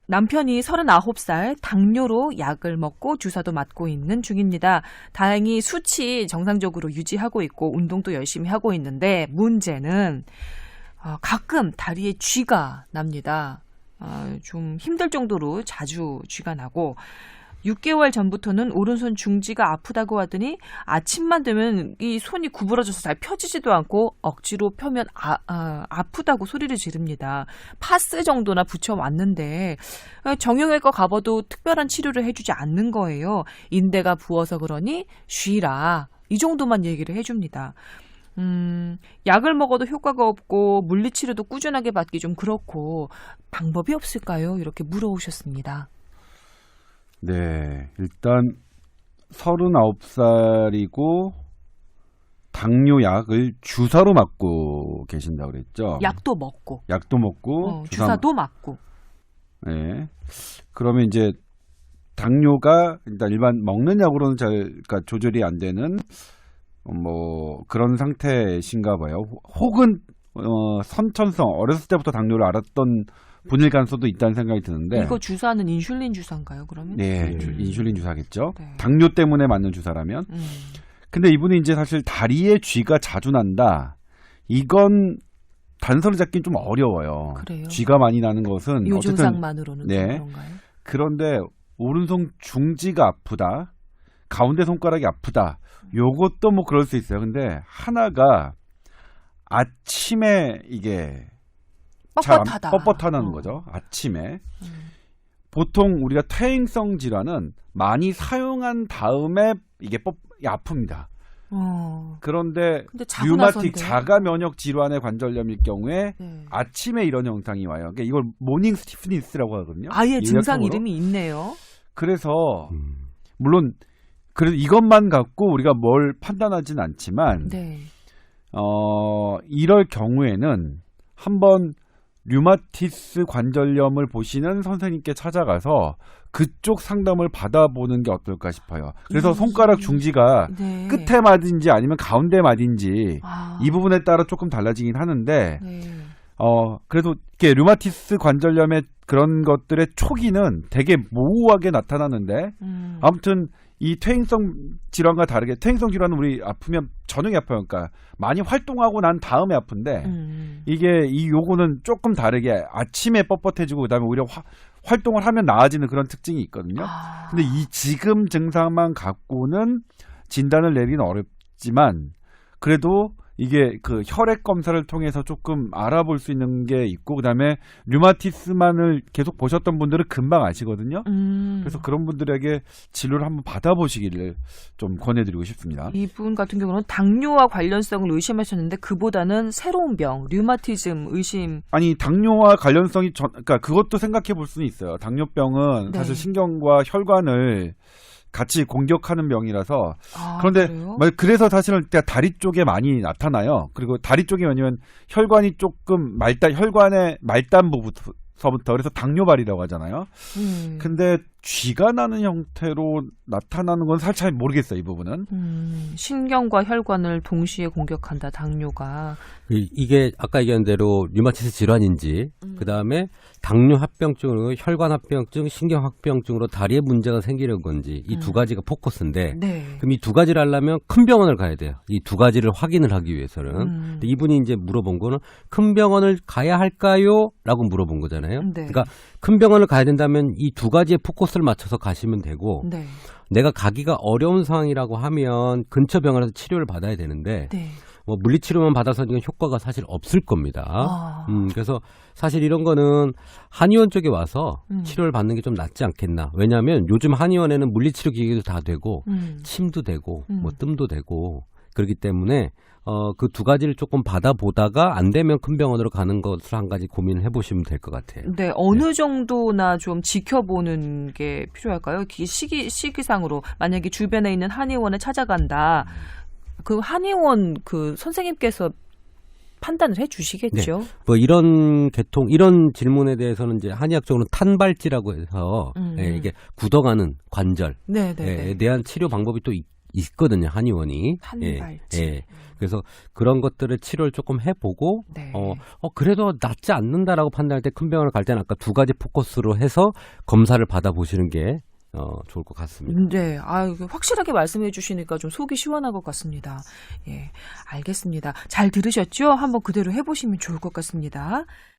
남편이 39살 당뇨로 약을 먹고 주사도 맞고 있는 중입니다. 다행히 수치 정상적으로 유지하고 있고 운동도 열심히 하고 있는데 문제는 가끔 다리에 쥐가 납니다. 좀 힘들 정도로 자주 쥐가 나고 6개월 전부터는 오른손 중지가 아프다고 하더니 아침만 되면 이 손이 구부러져서 잘 펴지지도 않고 억지로 펴면 아프다고 소리를 지릅니다. 파스 정도나 붙여왔는데 정형외과 가봐도 특별한 치료를 해주지 않는 거예요. 인대가 부어서 그러니 쉬라. 이 정도만 얘기를 해줍니다. 약을 먹어도 효과가 없고 물리치료도 꾸준하게 받기 좀 그렇고 방법이 없을까요? 이렇게 물어오셨습니다. 네, 일단 39살이고 당뇨약을 주사로 맞고 계신다고 그랬죠? 약도 먹고 주사도 맞고. 네. 그러면 이제 당뇨가 일단 일반 먹는 약으로는 그러니까 조절이 안 되는 뭐 그런 상태신가 봐요. 혹은 선천성 어렸을 때부터 당뇨를 앓았던 분일 가능성도 있다는 생각이 드는데. 이거 주사는 인슐린 주사인가요, 그러면? 네, 인슐린 주사겠죠. 네. 당뇨 때문에 맞는 주사라면. 근데 이분이 이제 사실 다리에 쥐가 자주 난다. 이건 단서를 잡긴 좀 어려워요. 그래요? 쥐가 많이 나는 것은 요 어쨌든 증상만으로는 네. 그런가요? 그런데 오른손 중지가 아프다. 가운데 손가락이 아프다. 요것도 뭐 그럴 수 있어요. 근데 하나가 아침에 이게 뻣뻣하다는 거죠. 아침에. 보통 우리가 퇴행성 질환은 많이 사용한 다음에 이게 아픕니다. 그런데 류마틱 자가 면역 질환의 관절염일 경우에 아침에 이런 현상이 와요. 그러니까 이걸 모닝 스티프니스라고 하거든요. 아예 증상 이름이 있네요. 그래서 물론 그래서 이것만 갖고 우리가 뭘 판단하진 않지만 이럴 경우에는 한번 류마티스 관절염을 보시는 선생님께 찾아가서 그쪽 상담을 받아보는 게 어떨까 싶어요. 그래서 손가락 중지가 끝에 맞은지 아니면 가운데 맞은지 이 부분에 따라 조금 달라지긴 하는데 그래도 이렇게 류마티스 관절염의 그런 것들의 초기는 되게 모호하게 나타나는데 아무튼 이 퇴행성 질환과 다르게 퇴행성 질환은 우리 아프면 저녁에 아파요. 그러니까 많이 활동하고 난 다음에 아픈데 이게 요거는 조금 다르게 아침에 뻣뻣해지고 그다음에 오히려 활동을 하면 나아지는 그런 특징이 있거든요. 근데 이 지금 증상만 갖고는 진단을 내리기는 어렵지만 그래도 이게 그 혈액 검사를 통해서 조금 알아볼 수 있는 게 있고 그다음에 류마티스만을 계속 보셨던 분들은 금방 아시거든요. 그래서 그런 분들에게 진료를 한번 받아보시기를 좀 권해드리고 싶습니다. 이분 같은 경우는 당뇨와 관련성을 의심하셨는데 그보다는 새로운 병, 류마티즘 의심. 아니 당뇨와 관련성이 그러니까 그것도 생각해 볼 수는 있어요. 당뇨병은 사실 신경과 혈관을 같이 공격하는 병이라서 그런데 그래서 사실은 다리 쪽에 많이 나타나요. 그리고 다리 쪽이 왜냐면 혈관이 조금 혈관의 말단부부터부터 그래서 당뇨발이라고 하잖아요. 근데 쥐가 나는 형태로 나타나는 건 살짝 모르겠어요. 이 부분은. 신경과 혈관을 동시에 공격한다. 당뇨가. 이게 아까 얘기한 대로 류마티스 질환인지 그다음에 당뇨 합병증으로 혈관 합병증, 신경 합병증으로 다리에 문제가 생기는 건지 이 두 가지가 포커스인데 그럼 이 두 가지를 하려면 큰 병원을 가야 돼요. 이 두 가지를 확인을 하기 위해서는. 근데 이분이 이제 물어본 거는 큰 병원을 가야 할까요? 라고 물어본 거잖아요. 그러니까 큰 병원을 가야 된다면 이 두 가지의 포커스를 맞춰서 가시면 되고 내가 가기가 어려운 상황이라고 하면 근처 병원에서 치료를 받아야 되는데 뭐 물리치료만 받아서는 효과가 사실 없을 겁니다. 그래서 사실 이런 거는 한의원 쪽에 와서 치료를 받는 게 좀 낫지 않겠나. 왜냐하면 요즘 한의원에는 물리치료 기계도 다 되고 침도 되고 뭐 뜸도 되고 그렇기 때문에 그 두 가지를 조금 받아보다가 안 되면 큰 병원으로 가는 것을 한 가지 고민을 해보시면 될 것 같아요. 네, 어느 정도나 좀 지켜보는 게 필요할까요? 시기상으로 만약에 주변에 있는 한의원에 찾아간다. 그 한의원 그 선생님께서 판단을 해주시겠죠. 뭐 이런 질문에 대해서는 이제 한의학적으로는 탄발지라고 해서 이게 굳어가는 관절에 대한 치료 방법이 또 있거든요, 한의원이. 한발치. 예. 그래서 그런 것들을 치료를 조금 해보고 네. 그래도 낫지 않는다라고 판단할 때 큰 병원을 갈 때는 아까 두 가지 포커스로 해서 검사를 받아보시는 게 좋을 것 같습니다. 네, 확실하게 말씀해 주시니까 좀 속이 시원한 것 같습니다. 예, 알겠습니다. 잘 들으셨죠? 한번 그대로 해보시면 좋을 것 같습니다.